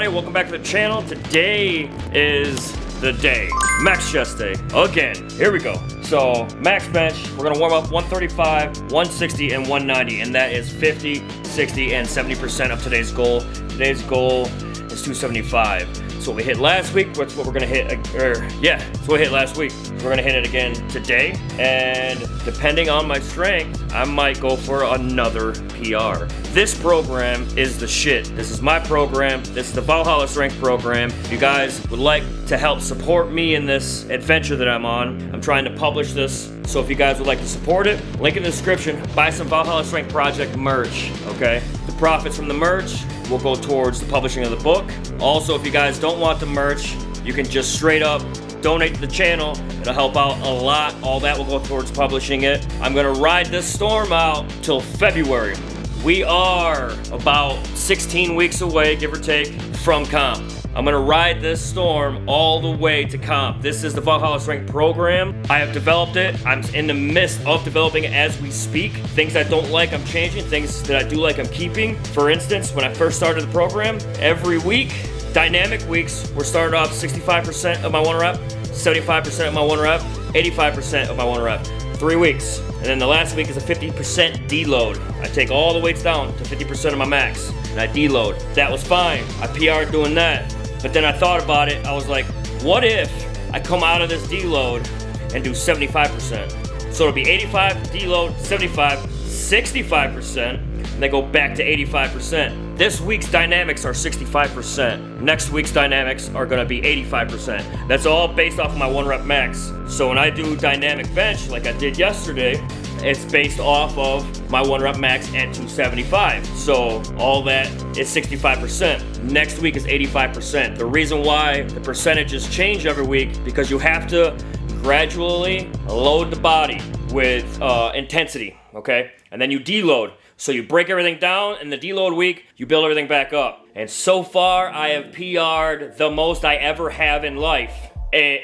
everybody? Welcome back to the channel. Today is the day. Max chest day. Again. Here we go. So, max bench, we're gonna warm up 135, 160, and 190, and that is 50, 60, and 70% of today's goal. Today's goal is 275. So what we hit last week, that's what we're gonna hit, that's what we hit last week. We're gonna hit it again today, and depending on my strength, I might go for another PR. This program is the shit. This is my program. This is the Valhalla strength program. If you guys would like to help support me in this adventure that I'm on, I'm trying to publish this. So if you guys would like to support it, link in the description, buy some Valhalla Strength Project merch, okay? The profits from the merch will go towards the publishing of the book. Also, if you guys don't want the merch, you can just straight up donate to the channel. It'll help out a lot. All that will go towards publishing it. I'm gonna ride this storm out till February. We are about 16 weeks away, give or take, from comp. I'm gonna ride this storm all the way to comp. This is the Valhalla Strength program. I have developed it. I'm in the midst of developing it as we speak. Things I don't like, I'm changing. Things that I do like, I'm keeping. For instance, when I first started the program, every week, dynamic weeks, we're starting off 65% of my one rep, 75% of my one rep, 85% of my one rep. 3 weeks. And then the last week is a 50% deload. I take all the weights down to 50% of my max, and I deload. That was fine. I PR'd doing that. But then I thought about it. I was like, what if I come out of this deload and do 75%? So it'll be 85 deload, 75, 65%, and then go back to 85%. This week's dynamics are 65%. Next week's dynamics are gonna be 85%. That's all based off of my one rep max. So when I do dynamic bench like I did yesterday, it's based off of my one rep max at 275. So all that is 65%. Next week is 85%. The reason why the percentages change every week, because you have to gradually load the body with intensity, okay? And then you deload. So you break everything down, and the deload week, you build everything back up. And so far, I have PR'd the most I ever have in life.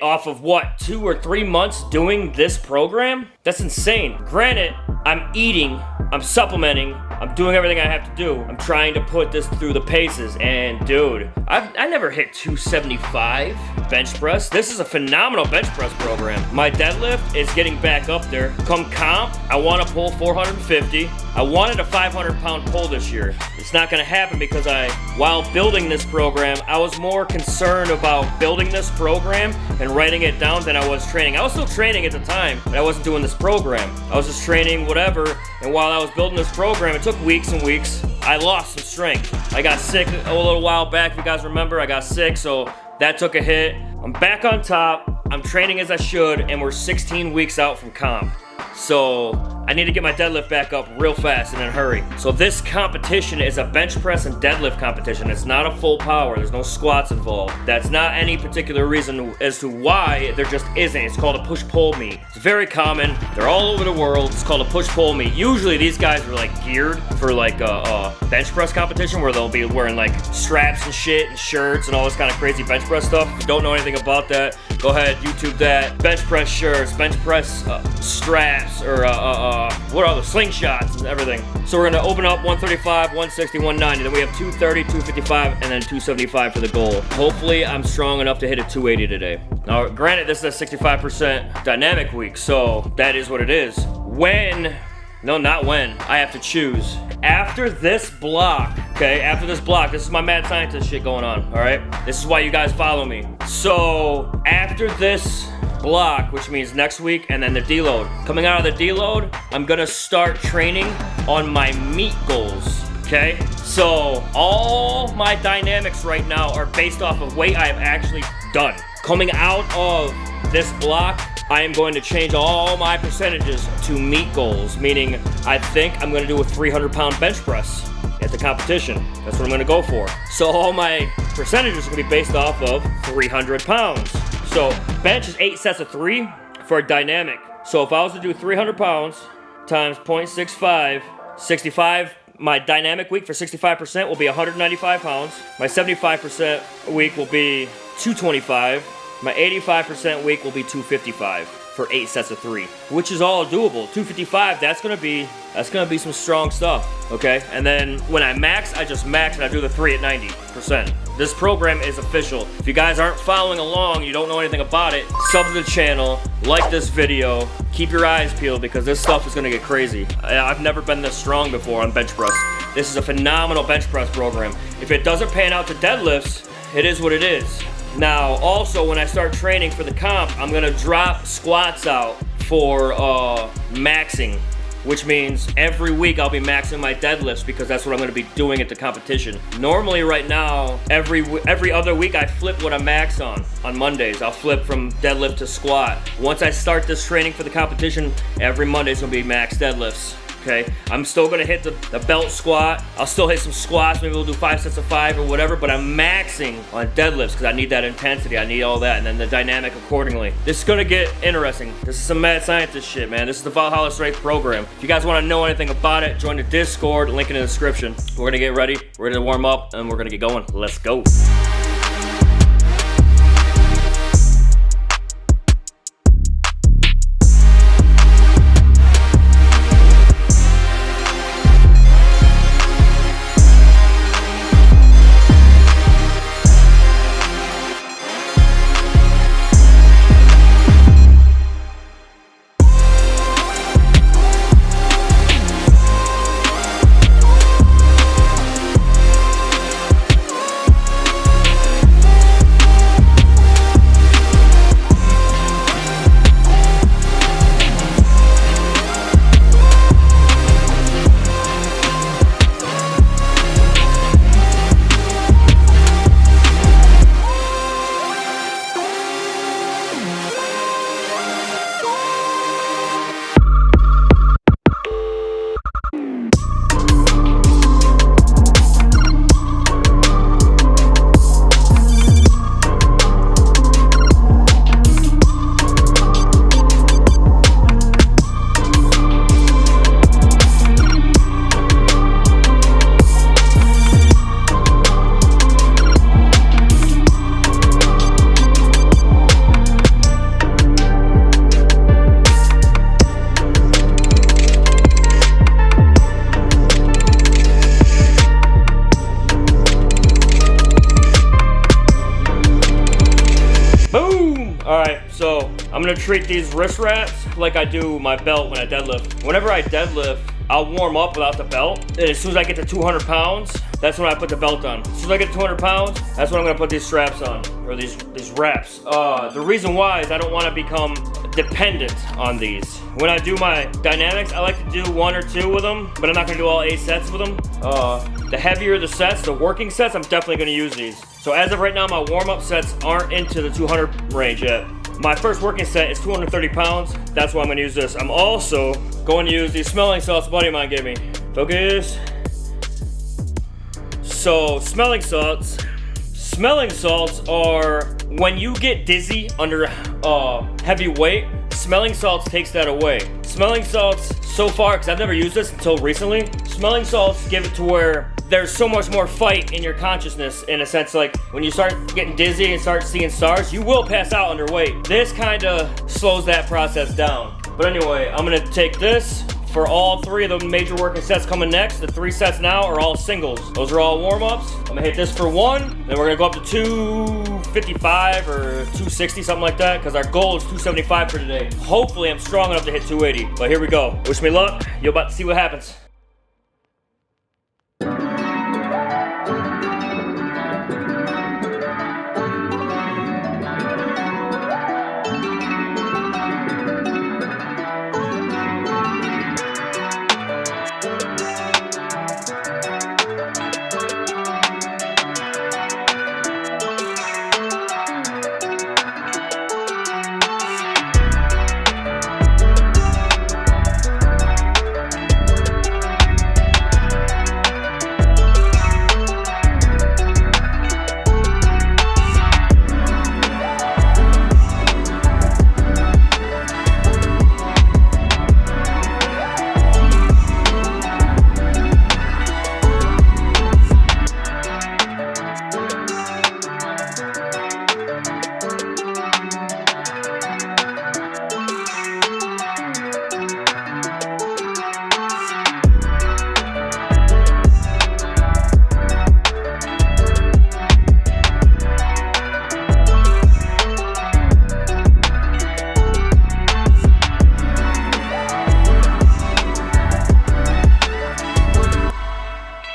Off of what, 2 or 3 months doing this program? That's insane. Granted, I'm eating, I'm supplementing, I'm doing everything I have to do. I'm trying to put this through the paces, and dude, I never hit 275 bench press. This is a phenomenal bench press program. My deadlift is getting back up there. Come comp, I want to pull 450. I wanted a 500-pound pull this year. It's not gonna happen because while building this program, I was more concerned about building this program and writing it down than I was training. I was still training at the time, but I wasn't doing this program. I was just training whatever, and while I was building this program, it took weeks and weeks. I lost some strength. I got sick a little while back, if you guys remember. I got sick, so that took a hit. I'm back on top. I'm training as I should, and we're 16 weeks out from comp. So I need to get my deadlift back up real fast and in a hurry. So this competition is a bench press and deadlift competition. It's not a full power. There's no squats involved. That's not any particular reason as to why there just isn't. It's called a push-pull meet. It's very common. They're all over the world. It's called a push-pull meet. Usually these guys are like geared for like a bench press competition where they'll be wearing like straps and shit and shirts and all this kind of crazy bench press stuff. If you don't know anything about that, go ahead, YouTube that. Bench press shirts, bench press straps, or what are the slingshots and everything. So we're gonna open up 135, 160, 190. Then we have 230, 255, and then 275 for the goal. Hopefully I'm strong enough to hit a 280 today. Now, granted, this is a 65% dynamic week, so that is what it is. Not when, I have to choose. After this block, okay, this is my mad scientist shit going on, all right? This is why you guys follow me. So after this block, which means next week, and then the deload. Coming out of the deload, I'm gonna start training on my meat goals, okay? So all my dynamics right now are based off of weight I have actually done. Coming out of this block, I am going to change all my percentages to meat goals, meaning I think I'm gonna do a 300-pound bench press at the competition. That's what I'm gonna go for. So all my percentages are gonna be based off of 300 pounds. So bench is 8 sets of 3 for a dynamic. So if I was to do 300 pounds times 0.65, 65, my dynamic week for 65% will be 195 pounds. My 75% week will be 225. My 85% week will be 255 for 8 sets of 3, which is all doable. 255, that's gonna be some strong stuff, okay? And then when I max, I just max and I do the 3 at 90%. This program is official. If you guys aren't following along, you don't know anything about it, sub to the channel, like this video, keep your eyes peeled because this stuff is gonna get crazy. I've never been this strong before on bench press. This is a phenomenal bench press program. If it doesn't pan out to deadlifts, it is what it is. Now, also when I start training for the comp, I'm gonna drop squats out for maxing, which means every week I'll be maxing my deadlifts because that's what I'm gonna be doing at the competition. Normally right now, every other week I flip what I max on Mondays. I'll flip from deadlift to squat. Once I start this training for the competition, every Monday's gonna be max deadlifts. Okay, I'm still gonna hit the belt squat. I'll still hit some squats. Maybe we'll do 5 sets of 5 or whatever, but I'm maxing on deadlifts because I need that intensity. I need all that, and then the dynamic accordingly. This is gonna get interesting. This is some mad scientist shit, man. This is the Valhalla Strength program. If you guys wanna know anything about it, join the Discord, link in the description. We're gonna get ready, we're gonna warm up, and we're gonna get going. Let's go. Alright, so I'm gonna treat these wrist wraps like I do my belt when I deadlift. Whenever I deadlift, I'll warm up without the belt. And as soon as I get to 200 pounds, that's when I put the belt on. As soon as I get to 200 pounds, that's when I'm gonna put these straps on, or these wraps. The reason why is I don't wanna become dependent on these. When I do my dynamics, I like to do 1 or 2 with them, but I'm not gonna do all 8 sets with them. The heavier the sets, the working sets, I'm definitely gonna use these. So as of right now, my warm-up sets aren't into the 200 range yet. My first working set is 230 pounds. That's why I'm gonna use this. I'm also going to use these smelling salts a buddy of mine gave me. Focus. So smelling salts are when you get dizzy under heavy weight, smelling salts takes that away. Smelling salts, so far, because I've never used this until recently, smelling salts give it to where there's so much more fight in your consciousness, in a sense, like when you start getting dizzy and start seeing stars, you will pass out under weight. This kind of slows that process down. But anyway, I'm gonna take this for all 3 of the major working sets coming next. The 3 sets now are all singles. Those are all warm-ups. I'm gonna hit this for 1, then we're gonna go up to 255 or 260, something like that, because our goal is 275 for today. Hopefully I'm strong enough to hit 280, but here we go. Wish me luck. You're about to see what happens.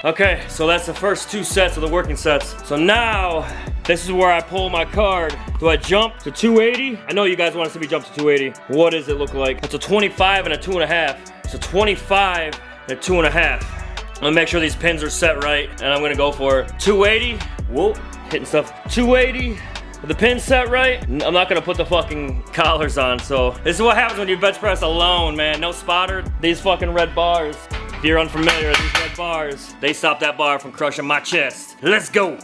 Okay, so that's the first 2 sets of the working sets. So now, this is where I pull my card. Do I jump to 280? I know you guys want to see me jump to 280. What does it look like? It's a 25 and a 2.5. It's a 25 and a 2.5. I'm gonna make sure these pins are set right, and I'm gonna go for it. 280. Whoa, hitting stuff. 280. The pin set right. I'm not gonna put the fucking collars on, so this is what happens when you bench press alone, man. No spotter. These fucking red bars. If you're unfamiliar with these red bars, they stop that bar from crushing my chest. Let's go.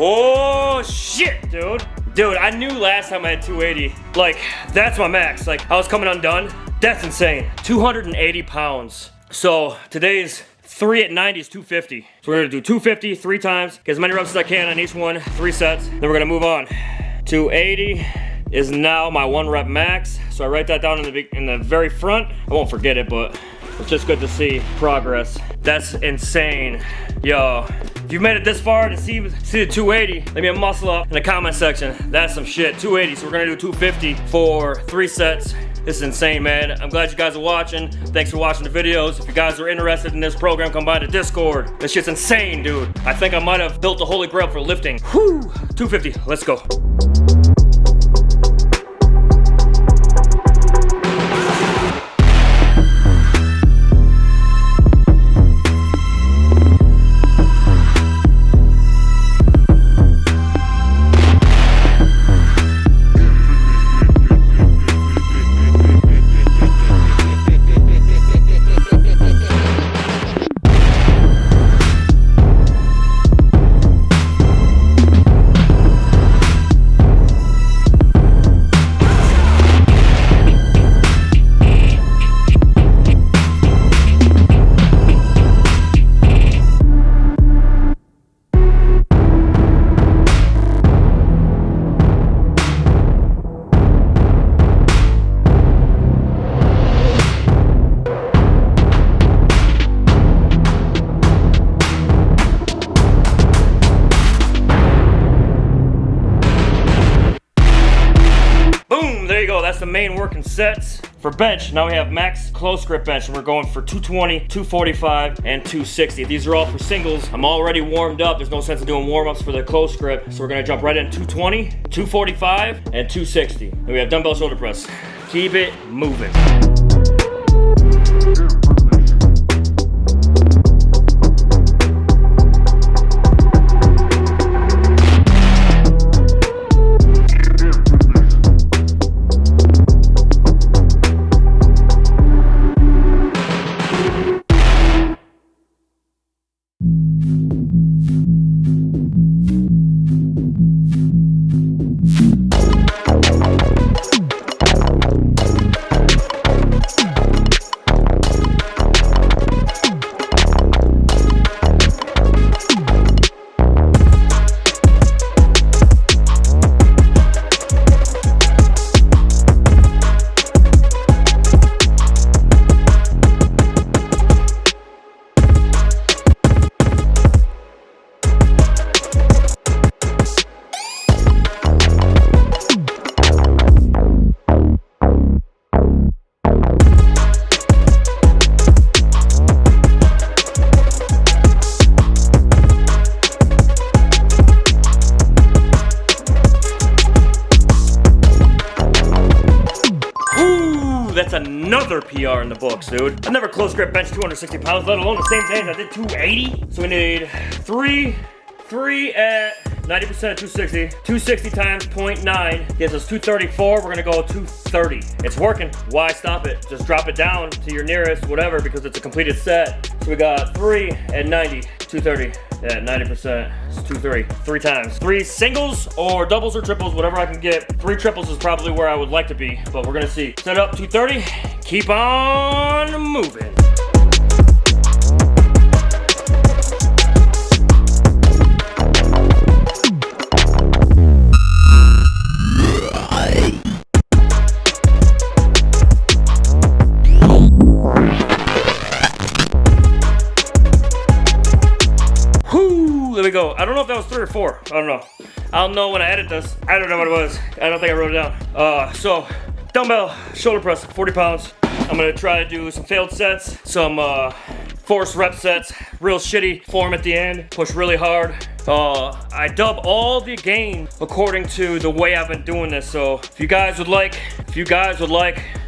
Oh shit, dude. Dude, I knew last time I had 280. Like, that's my max. Like, I was coming undone. That's insane. 280 pounds. So today's 3 at 90 is 250. So we're gonna do 250 3 times, get as many reps as I can on each one, 3 sets. Then we're gonna move on. 280 is now my 1 rep max. So I write that down in the very front. I won't forget it, but it's just good to see progress. That's insane. Yo, if you made it this far to see the 280, let me a muscle up in the comment section. That's some shit. 280, so we're gonna do 250 for 3 sets. This is insane, man. I'm glad you guys are watching. Thanks for watching the videos. If you guys are interested in this program, come by to Discord. This shit's insane, dude. I think I might have built the holy grail for lifting. Whew, 250, let's go. There you go, that's the main working sets. For bench, now we have max close grip bench, and we're going for 220, 245, and 260. These are all for singles. I'm already warmed up. There's no sense in doing warm-ups for the close grip, so we're gonna jump right in 220, 245, and 260. And we have dumbbell shoulder press. Keep it moving. That's another PR in the books, dude. I've never close grip bench 260 pounds, let alone the same day as I did 280. So we need three at 90% of 260. 260 times 0.9 gives us 234. We're gonna go 230. It's working. Why stop it? Just drop it down to your nearest whatever because it's a completed set. So we got 3 at 90, 230 at 90%. It's 230. 3 times. 3 singles or doubles or triples, whatever I can get. 3 triples is probably where I would like to be, but we're gonna see. Set up 230. keep on moving. There we go. I don't know if that was 3 or 4. I don't know. I'll know when I edit this. I don't know what it was. I don't think I wrote it down. So, dumbbell, shoulder press, 40 pounds. I'm gonna try to do some failed sets, some forced rep sets, real shitty form at the end, push really hard. I dub all the gain according to the way I've been doing this. So if you guys would like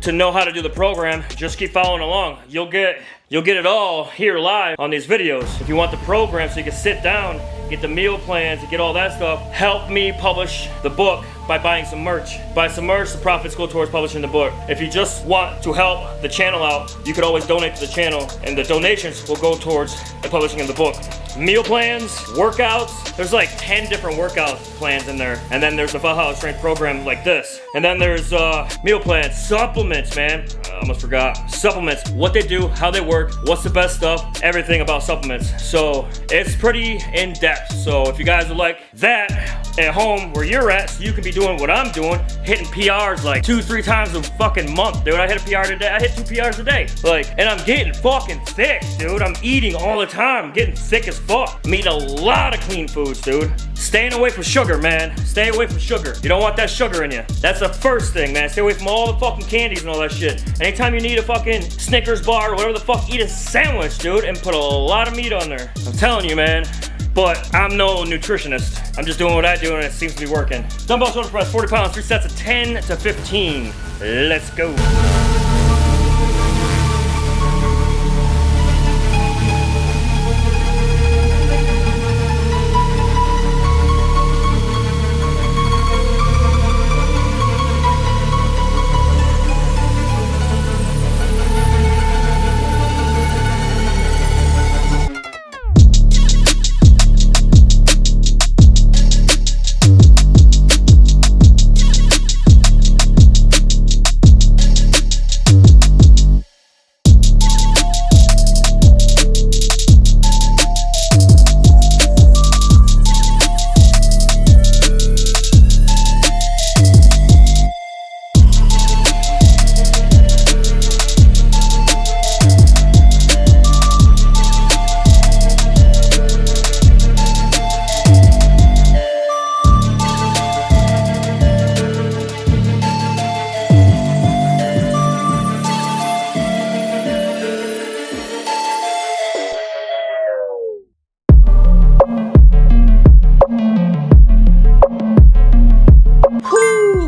to know how to do the program, just keep following along. You'll get it all here live on these videos. If you want the program so you can sit down, get the meal plans, and get all that stuff, help me publish the book by buying some merch. Buy some merch, the profits go towards publishing the book. If you just want to help the channel out, you could always donate to the channel, and the donations will go towards the publishing of the book. Meal plans, workouts, there's like 10 different workout plans in there. And then there's the Valhalla strength program like this. And then there's meal plans, supplements, man. I almost forgot. Supplements, what they do, how they work, what's the best stuff, everything about supplements. So it's pretty in depth. So if you guys would like that at home where you're at, so you can be doing what I'm doing, hitting PRs like 2-3 times a fucking month, dude. I hit a PR today. I hit 2 PRs a day. Like, and I'm getting fucking thick, dude. I'm eating all the time. I'm getting thick as fuck. I'm eating a lot of clean foods, dude. Staying away from sugar, man. Stay away from sugar. You don't want that sugar in you. That's the first thing, man. Stay away from all the fucking candies and all that shit. Anytime you need a fucking Snickers bar or whatever the fuck, eat a sandwich, dude, and put a lot of meat on there. I'm telling you, man. But I'm no nutritionist. I'm just doing what I do and it seems to be working. Dumbbell shoulder press, 40 pounds, 3 sets of 10 to 15. Let's go.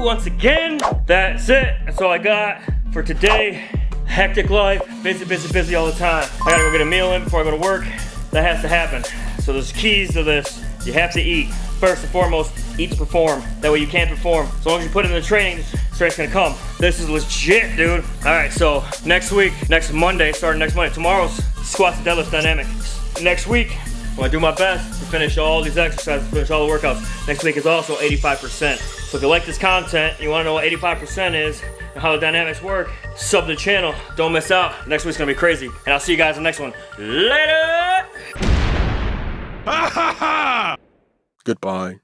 Once again, that's it. That's all I got for today. Hectic life, busy all the time. I gotta go get a meal in before I go to work. That has to happen. So there's keys to this. You have to eat. First and foremost, eat to perform. That way you can't perform. As long as you put in the training, strength's gonna come. This is legit, dude. All right, so next week, next Monday, starting next Monday. Tomorrow's squats and deadlifts dynamic. Next week, I'm gonna do my best to finish all these exercises, finish all the workouts. Next week is also 85%. So if you like this content, you wanna know what 85% is and how the dynamics work, sub the channel, don't miss out. Next week's gonna be crazy. And I'll see you guys in the next one. Later! Goodbye.